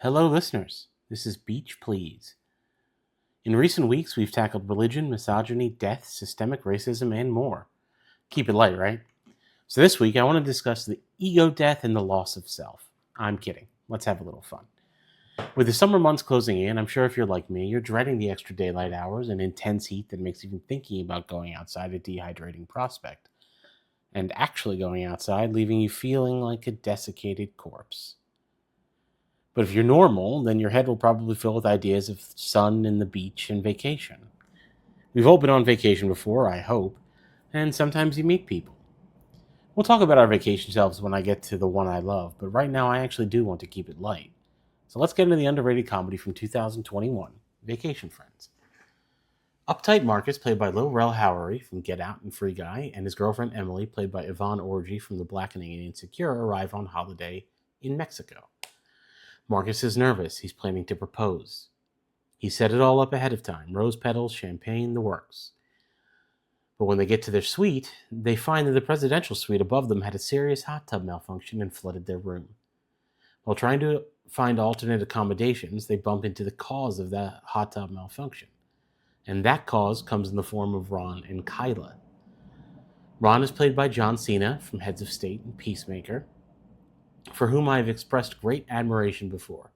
Hello, listeners. This is Beach Please. In recent weeks, we've tackled religion, misogyny, death, systemic racism, and more. Keep it light, right? So this week, I want to discuss the ego death and the loss of self. I'm kidding. Let's have a little fun. With the summer months closing in, I'm sure if you're like me, you're dreading the extra daylight hours and intense heat that makes even thinking about going outside a dehydrating prospect. And actually going outside, leaving you feeling like a desiccated corpse. But if you're normal, then your head will probably fill with ideas of sun and the beach and vacation. We've all been on vacation before, I hope, and sometimes you meet people. We'll talk about our vacation selves when I get to the one I love, but right now I actually do want to keep it light. So let's get into the underrated comedy from 2021, Vacation Friends. Uptight Marcus, played by Lil Rel Howery from Get Out and Free Guy, and his girlfriend Emily, played by Yvonne Orji from The Blackening and Insecure, arrive on holiday in Mexico. Marcus is nervous. He's planning to propose. He set it all up ahead of time. Rose petals, champagne, the works. But when they get to their suite, they find that the presidential suite above them had a serious hot tub malfunction and flooded their room. While trying to find alternate accommodations, they bump into the cause of that hot tub malfunction. And that cause comes in the form of Ron and Kyla. Ron is played by John Cena from Heads of State and Peacemaker, for whom I have expressed great admiration before.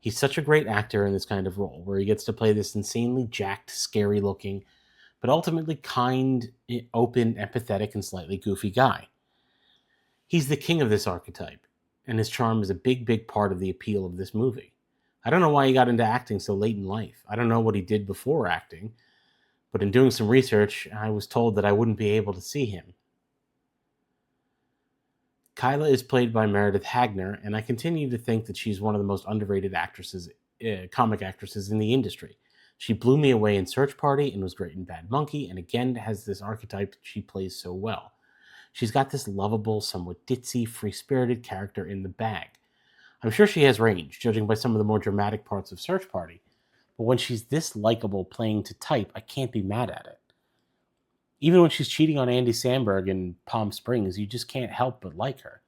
He's such a great actor in this kind of role, where he gets to play this insanely jacked, scary-looking, but ultimately kind, open, empathetic, and slightly goofy guy. He's the king of this archetype, and his charm is a big, big part of the appeal of this movie. I don't know why he got into acting so late in life. I don't know what he did before acting, but in doing some research, I was told that I wouldn't be able to see him. Kyla is played by Meredith Hagner, and I continue to think that she's one of the most underrated comic actresses in the industry. She blew me away in Search Party and was great in Bad Monkey, and again has this archetype she plays so well. She's got this lovable, somewhat ditzy, free-spirited character in the bag. I'm sure she has range, judging by some of the more dramatic parts of Search Party, but when she's this likable playing to type, I can't be mad at it. Even when she's cheating on Andy Samberg in Palm Springs, you just can't help but like her.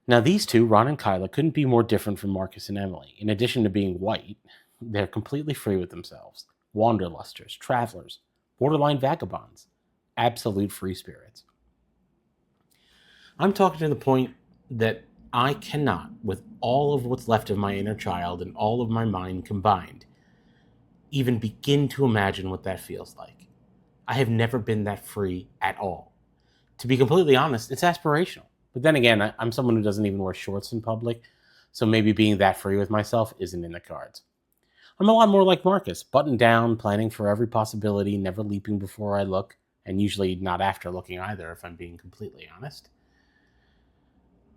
Now, these two, Ron and Kyla, couldn't be more different from Marcus and Emily. In addition to being white, they're completely free with themselves. Wanderlusters, travelers, borderline vagabonds, absolute free spirits. I'm talking to the point that I cannot, with all of what's left of my inner child and all of my mind combined, even begin to imagine what that feels like. I have never been that free at all. To be completely honest, it's aspirational. But then again, I'm someone who doesn't even wear shorts in public, so maybe being that free with myself isn't in the cards. I'm a lot more like Marcus, buttoned down, planning for every possibility, never leaping before I look, and usually not after looking either, if I'm being completely honest.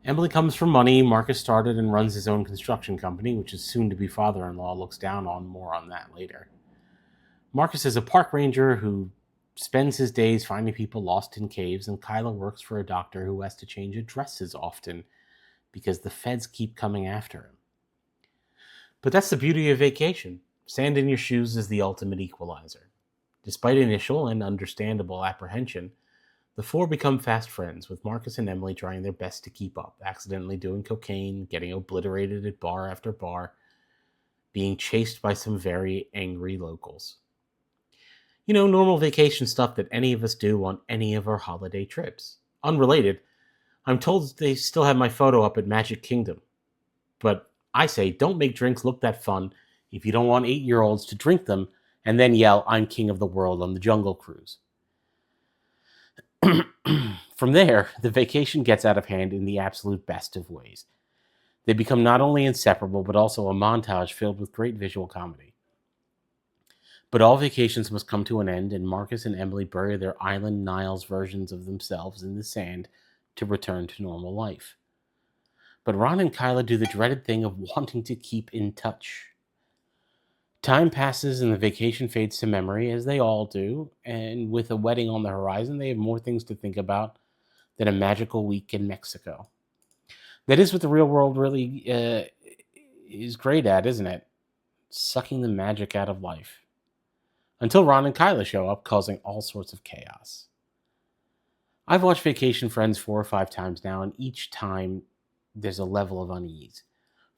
Emily comes from money. Marcus started and runs his own construction company, which his soon-to-be father-in-law looks down on. More on that later. Marcus is a park ranger who spends his days finding people lost in caves, and Kyla works for a doctor who has to change addresses often because the feds keep coming after him. But that's the beauty of vacation. Sand in your shoes is the ultimate equalizer. Despite initial and understandable apprehension, the four become fast friends, with Marcus and Emily trying their best to keep up, accidentally doing cocaine, getting obliterated at bar after bar, being chased by some very angry locals. You know, normal vacation stuff that any of us do on any of our holiday trips. Unrelated, I'm told they still have my photo up at Magic Kingdom. But I say, don't make drinks look that fun if you don't want 8-year-olds to drink them and then yell, "I'm king of the world" on the Jungle Cruise. From there, the vacation gets out of hand in the absolute best of ways. They become not only inseparable, but also a montage filled with great visual comedy. But all vacations must come to an end, and Marcus and Emily bury their Island Niles versions of themselves in the sand to return to normal life. But Ron and Kyla do the dreaded thing of wanting to keep in touch. Time passes and the vacation fades to memory, as they all do, and with a wedding on the horizon, they have more things to think about than a magical week in Mexico. That is what the real world really is great at, isn't it? Sucking the magic out of life. Until Ron and Kyla show up, causing all sorts of chaos. I've watched Vacation Friends 4 or 5 times now, and each time there's a level of unease.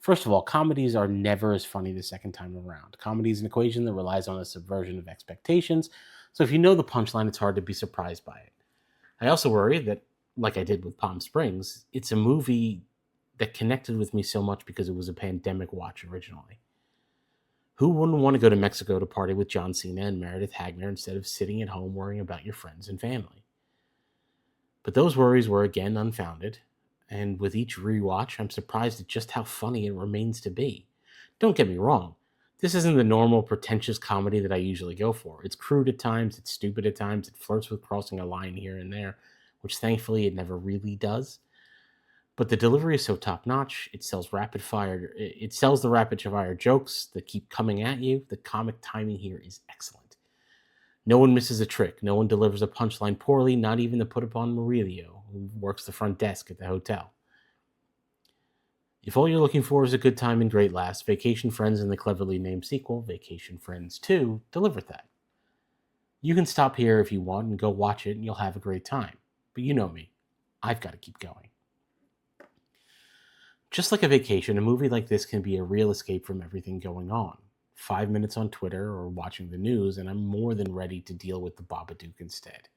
First of all, comedies are never as funny the second time around. Comedy is an equation that relies on a subversion of expectations. So if you know the punchline, it's hard to be surprised by it. I also worry that, like I did with Palm Springs, it's a movie that connected with me so much because it was a pandemic watch originally. Who wouldn't want to go to Mexico to party with John Cena and Meredith Hagner instead of sitting at home worrying about your friends and family? But those worries were again unfounded, and with each rewatch, I'm surprised at just how funny it remains to be. Don't get me wrong, this isn't the normal pretentious comedy that I usually go for. It's crude at times, it's stupid at times, it flirts with crossing a line here and there, which thankfully it never really does. But the delivery is so top notch. It sells rapid fire. It sells the rapid fire jokes that keep coming at you. The comic timing here is excellent. No one misses a trick. No one delivers a punchline poorly. Not even the put upon Murillo, who works the front desk at the hotel. If all you're looking for is a good time and great laughs, Vacation Friends and the cleverly named sequel, Vacation Friends 2, deliver that. You can stop here if you want and go watch it, and you'll have a great time. But you know me. I've got to keep going. Just like a vacation, a movie like this can be a real escape from everything going on. 5 minutes on Twitter or watching the news, and I'm more than ready to deal with the Babadook instead.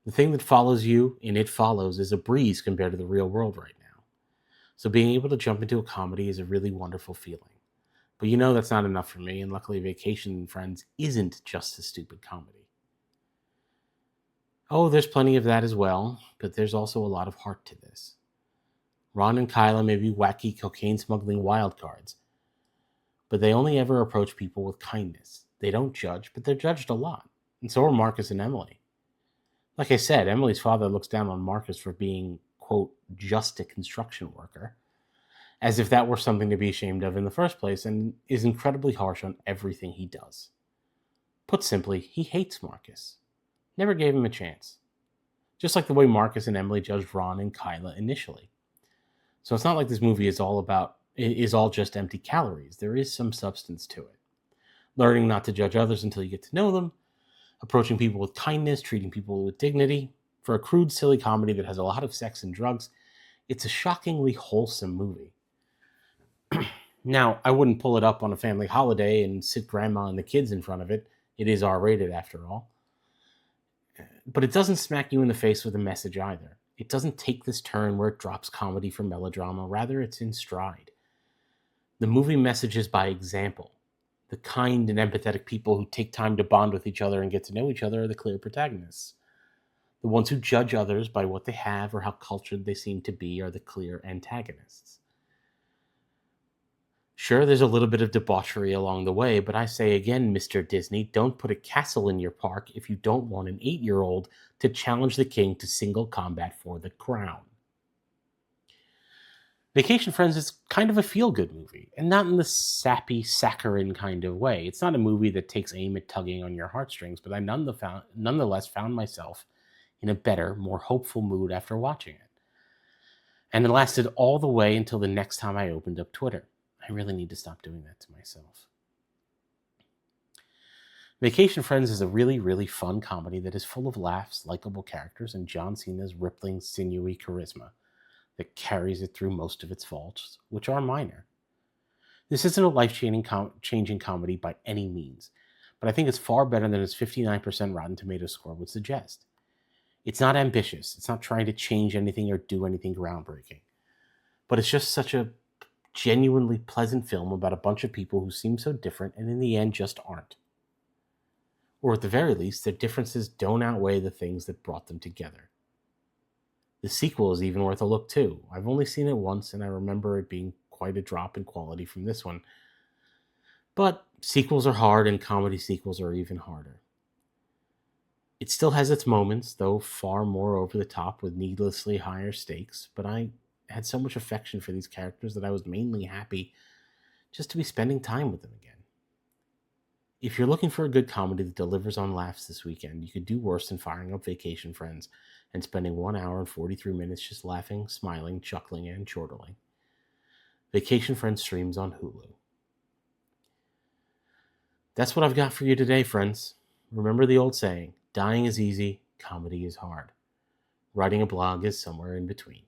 The thing that follows you in It Follows is a breeze compared to the real world right now. So being able to jump into a comedy is a really wonderful feeling. But you know that's not enough for me, and luckily Vacation Friends isn't just a stupid comedy. Oh, there's plenty of that as well, but there's also a lot of heart to this. Ron and Kyla may be wacky cocaine smuggling wildcards, but they only ever approach people with kindness. They don't judge, but they're judged a lot. And so are Marcus and Emily. Like I said, Emily's father looks down on Marcus for being, quote, just a construction worker, as if that were something to be ashamed of in the first place, and is incredibly harsh on everything he does. Put simply, he hates Marcus. Never gave him a chance. Just like the way Marcus and Emily judged Ron and Kyla initially. So it's not like this movie is all just empty calories. There is some substance to it. Learning not to judge others until you get to know them, approaching people with kindness, treating people with dignity. For a crude, silly comedy that has a lot of sex and drugs, it's a shockingly wholesome movie. Now, I wouldn't pull it up on a family holiday and sit grandma and the kids in front of it. It is R-rated after all. But it doesn't smack you in the face with a message either. It doesn't take this turn where it drops comedy for melodrama. Rather, it's in stride. The movie messages by example. The kind and empathetic people who take time to bond with each other and get to know each other are the clear protagonists. The ones who judge others by what they have or how cultured they seem to be are the clear antagonists. Sure, there's a little bit of debauchery along the way, but I say again, Mr. Disney, don't put a castle in your park if you don't want an 8-year-old to challenge the king to single combat for the crown. Vacation Friends is kind of a feel-good movie, and not in the sappy, saccharine kind of way. It's not a movie that takes aim at tugging on your heartstrings, but I nonetheless found myself in a better, more hopeful mood after watching it. And it lasted all the way until the next time I opened up Twitter. I really need to stop doing that to myself. Vacation Friends is a really, really fun comedy that is full of laughs, likable characters, and John Cena's rippling, sinewy charisma that carries it through most of its faults, which are minor. This isn't a life-changing comedy by any means, but I think it's far better than its 59% Rotten Tomatoes score would suggest. It's not ambitious. It's not trying to change anything or do anything groundbreaking. But it's just such a genuinely pleasant film about a bunch of people who seem so different and in the end just aren't. Or at the very least, their differences don't outweigh the things that brought them together. The sequel is even worth a look too. I've only seen it once and I remember it being quite a drop in quality from this one. But sequels are hard and comedy sequels are even harder. It still has its moments, though far more over the top with needlessly higher stakes, but I had so much affection for these characters that I was mainly happy just to be spending time with them again. If you're looking for a good comedy that delivers on laughs this weekend, you could do worse than firing up Vacation Friends and spending 1 hour and 43 minutes just laughing, smiling, chuckling, and chortling. Vacation Friends streams on Hulu. That's what I've got for you today, friends. Remember the old saying, dying is easy, comedy is hard. Writing a blog is somewhere in between.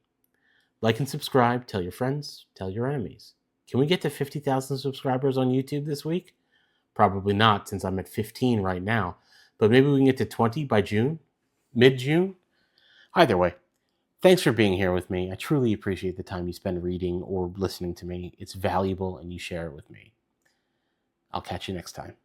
Like and subscribe, tell your friends, tell your enemies. Can we get to 50,000 subscribers on YouTube this week? Probably not, since I'm at 15 right now. But maybe we can get to 20 by June? Mid-June? Either way, thanks for being here with me. I truly appreciate the time you spend reading or listening to me. It's valuable and you share it with me. I'll catch you next time.